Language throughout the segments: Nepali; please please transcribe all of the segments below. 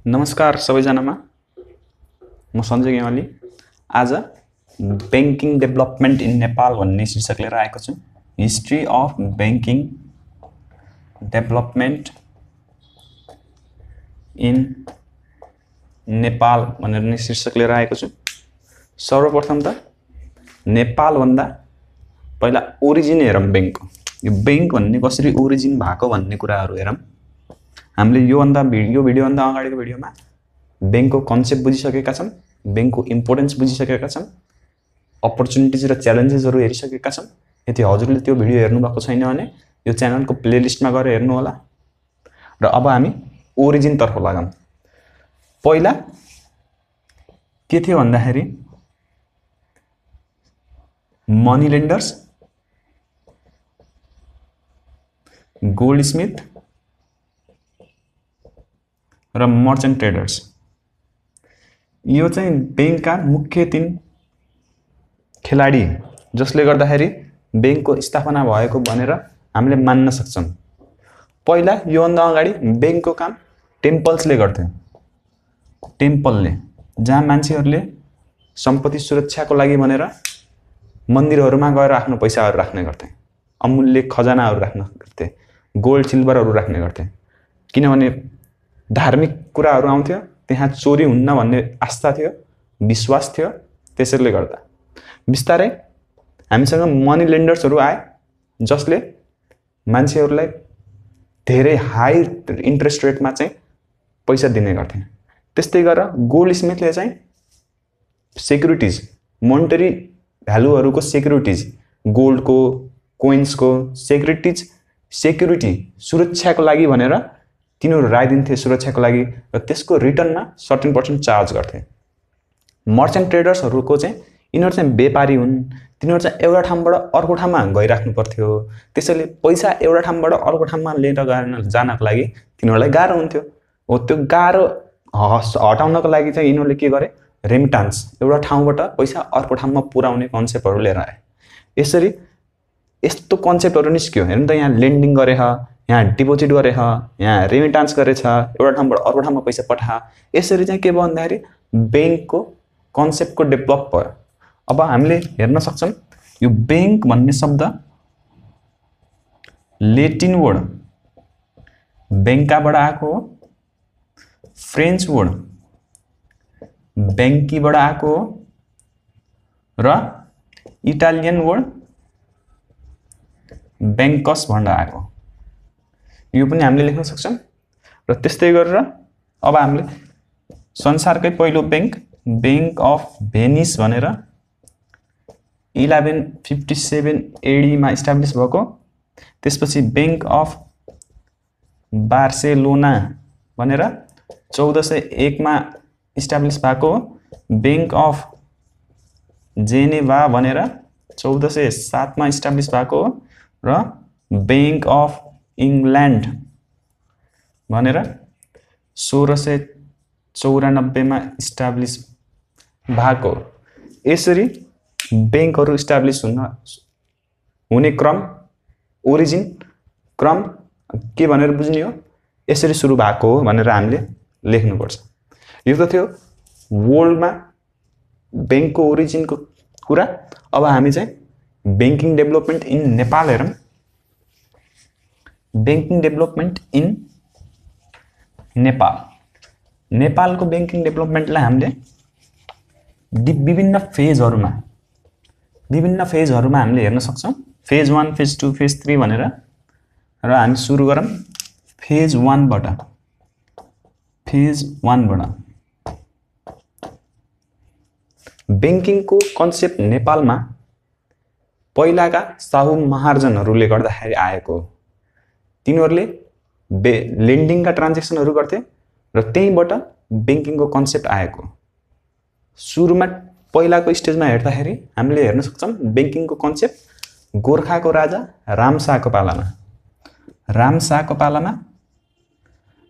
नमस्कार सबैजनामा म सञ्जय गेवाली आज बैंकिङ डेभलपमेन्ट इन नेपाल भन्ने शीर्षक लिएर आएको छु। History of banking development in Nepal भनेर नै शीर्षक लिएर आएको छु। सर्वप्रथम त नेपाल भन्दा पहिला ओरिजिन हेरौँ बैंकको। यो बैंक भन्ने कसरी ओरिजिन भएको भन्ने कुराहरू हेरौँ। हामीले यो भिडियो भन्दा अगाडिको भिडियोमा बैंकको कन्सेप्ट बुझिसकेका छौं, बैंकको इम्पोर्टेन्स बुझिसकेका छौं, अपर्चुनिटिज र च्यालेन्जेसहरु हेरिसकेका छौं। यदि हजुरले त्यो भिडियो हेर्नु भएको छैन भने यो च्यानलको प्लेलिस्टमा गएर हेर्नु होला। र अब हामी ओरिजिन तर्फ लागौं। पहिला के थियो भन्दाखेरि मनी लेन्डर्स, गोल्डस्मिथ र मर्चेन्ट ट्रेडर्स। यो चाहिँ बैंकका मुख्य 3 खेलाडी जसले गर्दाखेरि बैंकको स्थापना भएको भनेर हामीले मान्न सक्छौं। पहिला यो भन्दा अगाडि बैंकको काम टेम्पल्सले गर्थे। टेम्पलले जहाँ मान्छेहरूले सम्पत्ति सुरक्षाको लागि भनेर मन्दिरहरुमा गएर आफ्नो पैसाहरु राख्ने गर्थे, अमूल्य खजानाहरु राख्ने गर्थे, गोल्ड सिल्भरहरु राख्ने गर्थे। किनभने धार्मिक कुराहरु आउँथ्यो, त्यहाँ चोरी हुन्न भन्ने आस्था थियो, विश्वास थियो। त्यसैले गर्दा बिस्तारै हामीसँग मनी लेन्डर्सहरु आए जसले मान्छेहरुलाई धेरै हाई इन्ट्रेस्ट रेटमा चाहिँ पैसा दिने गर्थे। त्यस्तै गरेर गोल्डस्मिथले चाहिँ सेक्युरिटीज, मोनेटरी भ्यालुहरुको सेक्युरिटीज, गोल्डको, कोइन्सको सेक्युरिटी सुरक्षाको लागि भनेर तिनीहरु राय दिन्थे सुरक्षाको लागि, र त्यसको रिटर्नमा सर्टेन पर्सेन्ट चार्ज गर्थे। मर्चेन्ट ट्रेडर्सहरुको चाहिँ यिनीहरु चाहिँ व्यापारी हुन्। तिनीहरु चाहिँ एउटा ठाउँबाट अर्को ठाउँमा गइराख्नु पर्थ्यो। त्यसैले पैसा एउटा ठाउँबाट अर्को ठाउँमा लिएर जानको लागि तिनीहरुलाई गाह्रो हुन्थ्यो। हो त्यो गाह्रो हटाउनको लागि चाहिँ यिनीहरुले के गरे, रेमिटान्स, एउटा ठाउँबाट पैसा अर्को ठाउँमा पुर्याउने कन्सेप्टहरु लिएर आए। यसरी यस्तो कन्सेप्टहरु निस्क्यो। हेर्नु त यहाँ लेन्डिङ गरे ह, यहाँ डिपोजिट गरे ह, यहाँ रेमिटान्स गरेछ, एउटा ठाउँबाट अर्को ठाउँमा पैसा पठा। यसरी चाहिँ के भयो भन्दाखेरि बैंकको कन्सेप्टको डेभलप भयो। अब हामीले हेर्न सक्छौं यो बैंक भन्ने शब्द ल्याटिन वर्ड बैंकाबाट आएको हो, फ्रेन्च वर्ड बैंकीबाट आएको हो र इटालियन वर्ड बैंकस भनेर आएको। यो पनि हामीले लेख्न सक्छौं। र त्यस्तै गरेर अब हामीले संसारकै पहिलो बैंक अफ भेनिस भनेर 1157 एडी मा इस्टाब्लिश भएको। त्यसपछि बैंक अफ बार्सेलोना भनेर 1401 मा इस्टाब्लिश भएको। बैंक अफ जेनेभा भनेर 1407 मा इस्टाब्लिश भएको र बैंक अफ इंग्ल्यान्ड भनेर 1694 मा इस्टाब्लिश भएको। यसरी बैंकहरु इस्टाब्लिश हुने क्रम, ओरिजिन क्रम के भनेर बुझ्ने हो, यसरी सुरु भएको हो भनेर हामीले लेख्नु पर्छ। यो त थियो वर्ल्डमा बैंकको ओरिजिनको कुरा। अब हामी चाहिँ बैंकिङ डेभलपमेन्ट इन नेपाल हेरौँ। बैंकिङ डेभलपमेन्ट इन नेपाल, नेपालको बैंकिङ डेभलपमेन्टलाई हामीले विभिन्न फेजहरुमा हामीले हेर्न सक्छौं। फेज 1, फेज 2, फेज 3 भनेर। र हामी सुरु गरौँ फेज 1 बाट। बैंकिङको कन्सेप्ट नेपालमा पहिलाका साहु महार्जनहरुले गर्दाखेरि आएको हो। तिनीहरुले लेन्डिङका ट्रान्ज्याक्सनहरु गर्थे र त्यहीबाट बैंकिङको कन्सेप्ट आएको। सुरुमा पहिलाको स्टेजमा हेर्दाखेरि हामीले हेर्न सक्छौं बैंकिङको कन्सेप्ट गोरखाको राजा रामशाहको पालामा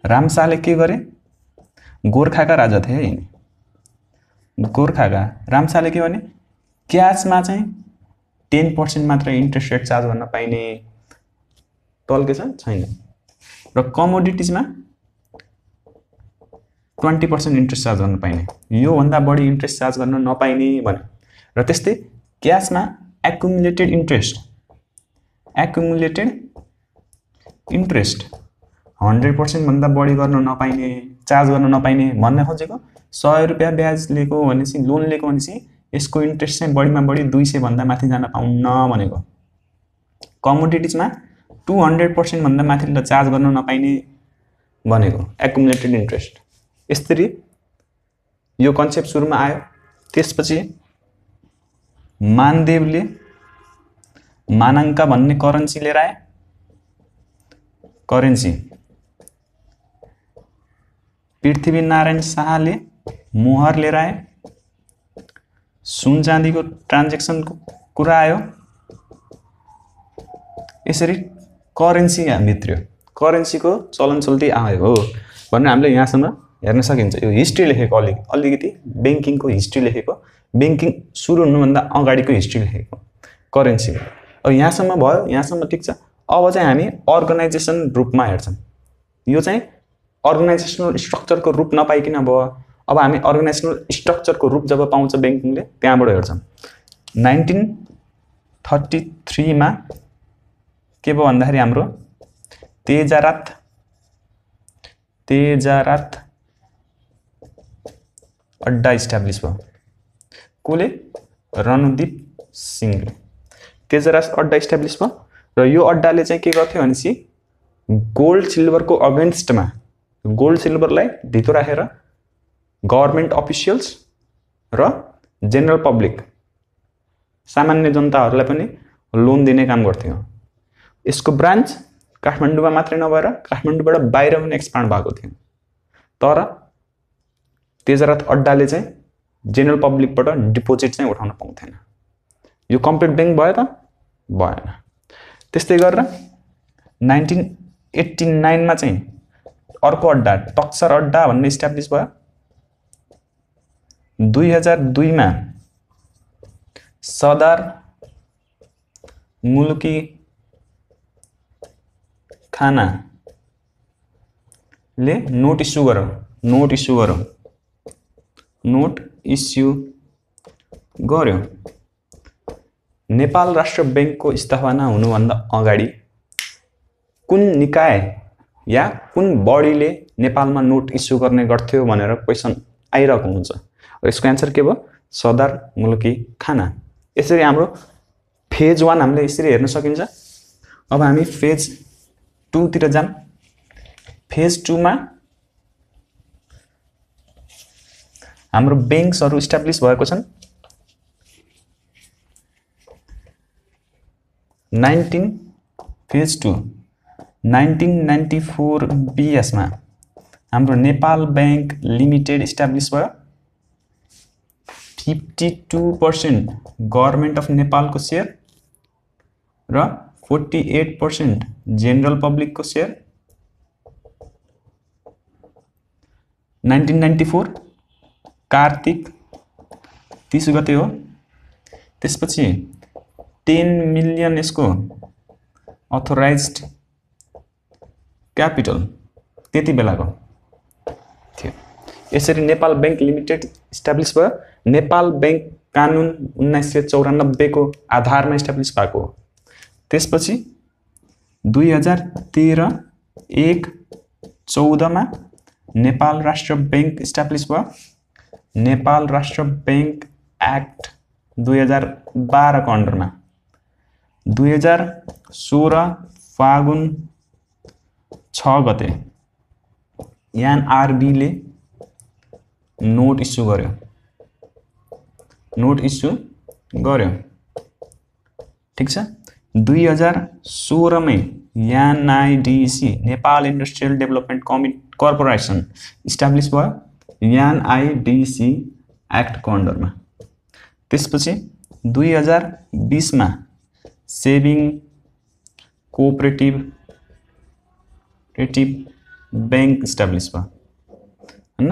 रामशाहले के गरे, गोरखाका राजा थिए यिनी। गोरखाका रामशाहले के भने क्याशमा चाहिँ 10% मात्र इन्ट्रेस्ट रेट चार्ज गर्न पाइने टल्के छैन। र कमोडिटिजमा 20% इन्ट्रेस्ट चार्ज गर्न पाइने, योभन्दा बढी इन्ट्रेस्ट चार्ज गर्न नपाइने भन्यो। र त्यस्तै क्यासमा एक्युमुलेटेड इन्ट्रेस्ट 100% भन्दा बढी गर्न नपाइने, चार्ज गर्न नपाइने भन्न खोजेको 100 रुपैयाँ ब्याज लिएको भनेपछि लोन लिएको भनेपछि यसको इन्ट्रेस्ट चाहिँ बढीमा बढी 200 भन्दा माथि जान पाउन्न भनेको। कमोडिटिजमा 200% भन्दा माथि चार्ज गर्न नपाइने भनेको एक्युमुलेटेड इन्ट्रेस्ट। यसरी यो कन्सेप्ट सुरुमा आयो। त्यसपछि मानदेवले मानाङ्क भन्ने करेन्सी लिएर आए। करेन्सी पृथ्वीनारायण शाहले मोहर लिएर आए। सुन चाँदीको ट्रान्जेक्सनको कुरा आयो। यसरी करेन्सी भित्रियो, करेन्सीको चलन चल्ती आयो हो भनेर हामीले यहाँसम्म हेर्न सकिन्छ। यो हिस्ट्री लेखेको अलिकति ब्याङ्किङको हिस्ट्री लेखेको, ब्याङ्किङ सुरु हुनुभन्दा अगाडिको हिस्ट्री लेखेको करेन्सी। अब यहाँसम्म भयो, यहाँसम्म ठिक छ। अब चाहिँ हामी अर्गनाइजेसन रूपमा हेर्छौँ। यो चाहिँ अर्गनाइजेसनल स्ट्रक्चरको रूप नपाइकन भयो। अब हामी अर्गनाइजेसनल स्ट्रक्चरको रूप जब पाउँछ ब्याङ्किङले त्यहाँबाट हेर्छौँ। 1933 मा के भयो भन्दाखेरि हाम्रो तेजारात अड्डा इस्टाब्लिस भयो। कोले? रणदीप सिंहले तेजारात अड्डा इस्टाब्लिस भयो। र यो अड्डाले चाहिँ के गर्थ्यो भनेपछि गोल्ड सिल्भरको अगेन्स्टमा, गोल्ड सिल्भरलाई धितो राखेर गभर्नमेन्ट अफिसियल्स र जेनरल पब्लिक सामान्य जनताहरूलाई पनि लोन दिने काम गर्थ्यो। यसको ब्रान्च काठमाडौँमा मात्रै नभएर काठमाडौँबाट बाहिर पनि एक्सपान्ड भएको थियो। तर तेजारात अड्डाले चाहिँ जेनरल पब्लिकबाट डिपोजिट चाहिँ उठाउन पाउँथेन। यो कम्प्लिट ब्याङ्क भयो त? भएन। त्यस्तै गरेर 1989 मा चाहिँ अर्को अड्डा टक्सर अड्डा भन्ने इस्टाब्लिस भयो। 2002 मा सरदार मुल्की खानाले नोट इस्यु गर्यो। नेपाल राष्ट्र ब्याङ्कको स्थापना हुनुभन्दा अगाडि कुन निकाय या कुन बडीले नेपालमा नोट इस्यु गर्ने गर्थ्यो भनेर क्वेसन आइरहेको हुन्छ। यसको एन्सर के भयो? सरदार मुल्की खाना। यसरी हाम्रो फेज 1 हामीले यसरी हेर्न सकिन्छ। अब हामी फेज 2 तिर जाम। फेज 2 मा हाम्रो ब्याङ्क्सहरू इस्टाब्लिस भएको छन्। 1994 BS मा हाम्रो नेपाल ब्याङ्क लिमिटेड इस्टाब्लिस भयो। 52% गभर्नमेन्ट अफ नेपालको सेयर र 48% जेनरल पब्लिकको सेयर। 1994 कार्तिक 30 गते हो। त्यसपछि 10 मिलियन यसको अथोराइज्ड क्यापिटल त्यति बेलाको थियो। यसरी नेपाल ब्याङ्क लिमिटेड इस्टाब्लिस भयो। नेपाल ब्याङ्क कानुन 1994 को आधारमा इस्टाब्लिस भएको हो। त्यसपछि 2013-1-14 मा नेपाल राष्ट्र ब्याङ्क इस्टाब्लिस भयो। नेपाल राष्ट्र ब्याङ्क एक्ट 2012 को अन्डरमा 2016 फागुन 6 गते एनआरबीले नोट इस्यु गर्यो। ठीक छ। 2016 मै NIDC Nepal industrial development corporation establish भयो एनआईडीसी एक्टको अन्डरमा। त्यसपछि 2020 मा सेभिङ कोअपरेटिभ ब्याङ्क इस्टाब्लिस भयो हैन।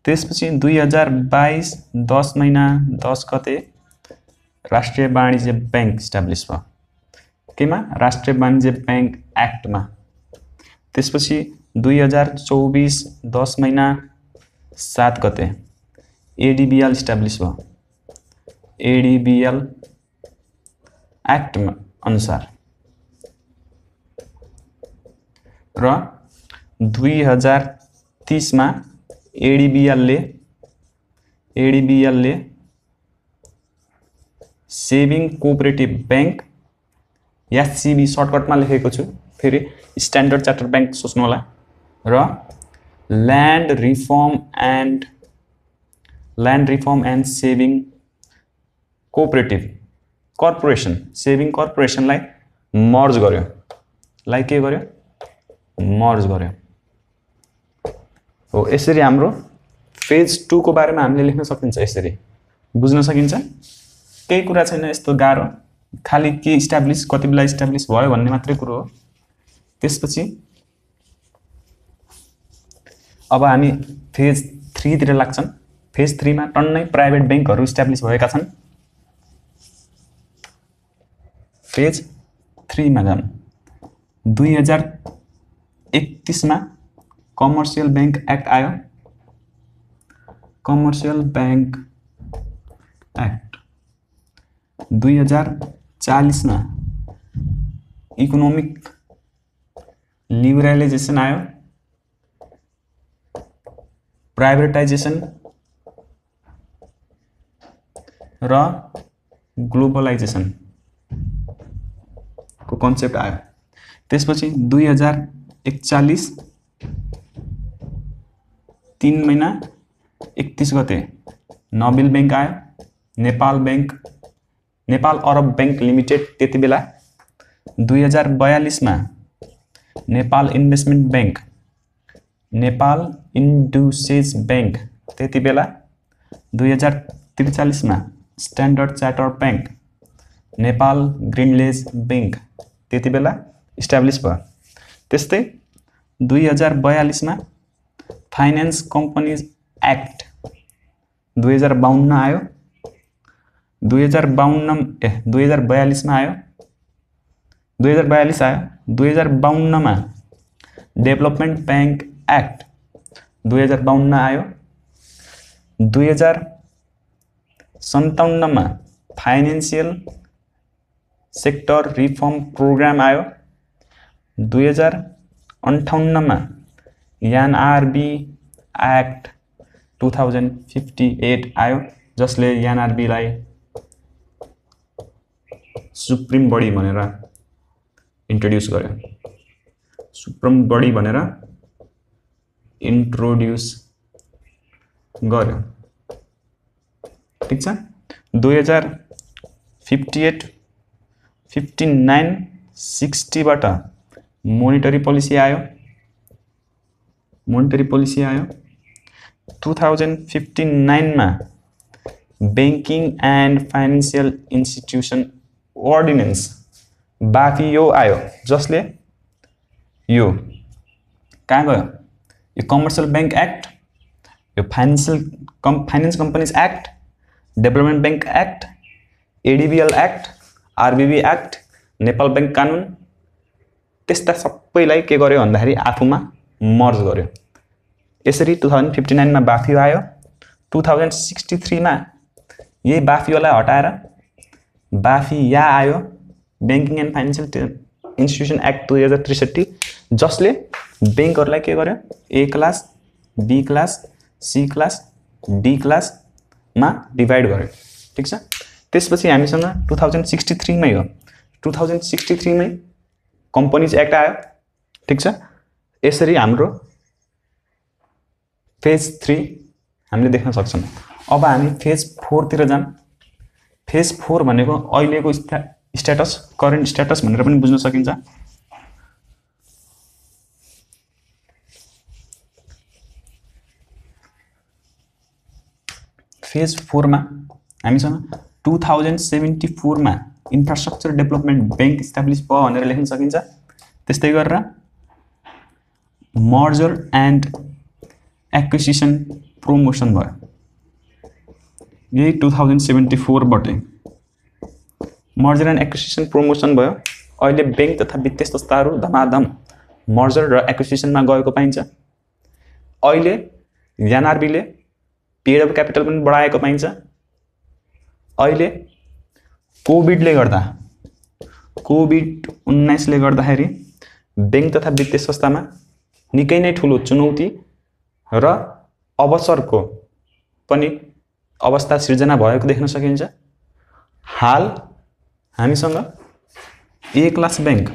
त्यसपछि 2022 10 महिना 10 गते राष्ट्रिय वाणिज्य ब्याङ्क इस्टाब्लिस भयो। केमा? राष्ट्रिय वाणिज्य ब्याङ्क एक्टमा। त्यसपछि 2024 10 महिना 7 गते एडीबीएल इस्टाब्लिस भयो। एडीबीएल एक्ट अनुसार र 2030 मा एडीबीएल ले सेभिङ कोअपरेटिभ बैंक एससीबी सर्टकटमा लेखेको छु, फेरि स्ट्यान्डर्ड चार्टर्ड बैंक सोच्नु होला, र land reform and saving cooperative corporation saving कर्पोरेसनलाई मर्ज गर्यो। मर्ज गर्यो हो। यसरी हाम्रो फेज 2 को बारेमा हामीले लेख्न सकिन्छ। यसरी बुझ्न सकिन्छ। केही कुरा छैन यस्तो गाह्रो, खाली के इस्टाब्लिस कति बेला इस्टाब्लिस भयो भन्ने मात्रै कुरो हो। त्यसपछि अब हामी फेज 3 तिर लाग्छन्। फेज 3 मा टन्नै प्राइभेट बैंकहरु इस्टाब्लिस भएका छन्। फेज 3 मा जाम 2031 मा कमर्शियल बैंक एक्ट आयो। कमर्शियल बैंक एक्ट 2040 मा इकोनोमिक लिबरलाइजेसन आयो। प्राइवेटाइजेसन र ग्लोबलाइजेसन को कन्सेप्ट आयो। त्यसपछि 2041 3 महिना 31 गते नोबेल बैंक आयो। नेपाल अरब बैंक लिमिटेड त्यति बेला। 2042 मा Nepal investment bank, Nepal Indosuez bank त्यति बेला। 2043 मा standard chartered bank, Nepal Grindlays bank त्यति बेला इस्टाब्लिस भयो। त्यस्तै 2042 मा फाइनान्स कम्पनीज एक्ट 2052 आयो। 2042 मा आयो। 2042 आयो। 2052 मा डेभलपमेन्ट बैंक एक्ट 2052 आयो। 2057 मा फाइनेन्शियल सेक्टर रिफर्म प्रोग्राम आयो। 2058 मा एनआरबी एक्ट 2058 आयो, जसले एनआरबी लाई सुप्रिम बडी भनेर इन्ट्रोड्युस गर्यो। सुप्रिम बडी भनेर इन्ट्रोड्युस गर्यो। ठीक छ। 2058 59 60 बाट मोनेटरी पोलिसी आयो। 2059 मा banking and financial institution ordinance BAFIO आयो, जसले यो कहाँ गयो? यो कमर्शियल बैंक एक्ट, यो finance companies act, development bank act, ADBL act, RBB act, Nepal bank कानुन, त्यस्ता सबैलाई के गर्यो भन्दाखेरि आफूमा मर्ज गर्यो। यसरी 2059 मा बाफियो आयो। 2063 मा यही बाफियोलाई हटाएर बाफिया आयो, banking and financial institution act 2063, जसले बैंकहरुलाई के गर्यो? A class, B class, C class, D class मा डिभाइड गर्यो। ठीक छ। त्यसपछि हामीसँग 2063 मै हो। 2063 मै कम्पनीज एक्ट आयो। ठीक छ। यसरी हाम्रो फेज 3 हामीले देख्न सक्छौं। अब हामी फेज 4 तिर जाम। फेज 4 भनेको अहिलेको स्ट्याटस, करेन्ट स्ट्याटस भनेर पनि बुझ्न सकिन्छ। फेज 4 मा हामीसँग 2074 मा इन्फ्रास्ट्रक्चर डेभलपमेन्ट बैंक इस्टाब्लिस भयो भनेर लेख्न सकिन्छ। त्यस्तै गरेर मर्जर एन्ड एक्विजिसन प्रमोसन भयो। यही 2074 बाटै मर्जर एन्ड एक्विजिसन प्रमोसन भयो। अहिले बैंक तथा वित्तीय संस्थाहरू धमाधम मर्जर र एक्विजिसनमा गएको पाइन्छ। अहिले एनआरबीले पेड अफ क्यापिटल पनि बढाएको पाइन्छ। अहिले कोभिड-19 ले गर्दाखेरि बैंक तथा वित्तीय संस्थामा निकै नै ठुलो चुनौती र अवसरको पनि अवस्था सिर्जना भएको देख्न सकिन्छ। हाल हामीसँग ए क्लास बैंक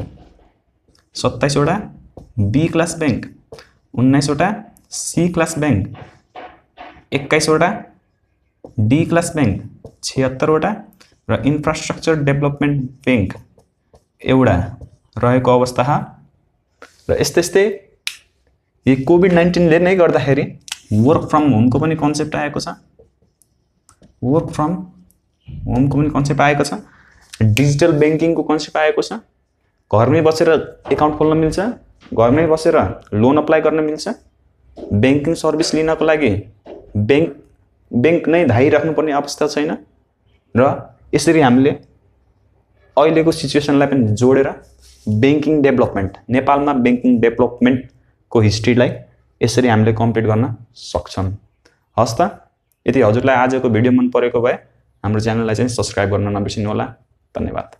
27 वटा, बी क्लास बैंक 19 वटा, सी क्लास बैंक 21 वटा, डी क्लास बैंक 76 वटा र इन्फ्रास्ट्रक्चर डेभलपमेन्ट बैंक एउटा रहेको अवस्था छ। र यस्तै यो कोभिड-19 ले नै गर्दाखेरि वर्क फ्रम होमको पनि कन्सेप्ट आएको छ। डिजिटल बैंकिङको कन्सेप्ट आएको छ। घरमै बसेर एकाउन्ट खोल्न मिल्छ, घरमै बसेर लोन अप्लाई गर्न मिल्छ। बैंकिङ सर्भिस लिनको लागि बैंक नै धाइराख्नुपर्ने अवस्था छैन। र यसरी हामीले अहिलेको सिचुएसनलाई पनि जोडेर बैंकिङ डेभलपमेन्ट, नेपालमा बैंकिङ डेभलपमेन्टको हिस्ट्रीलाई यसरी हामीले कम्प्लिट गर्न सक्छौं। हस् त, यदि हजुरलाई आजको भिडियो मन परेको भए हाम्रो च्यानललाई चाहिँ सब्स्क्राइब गर्न नबिर्सिनु होला। धन्यवाद।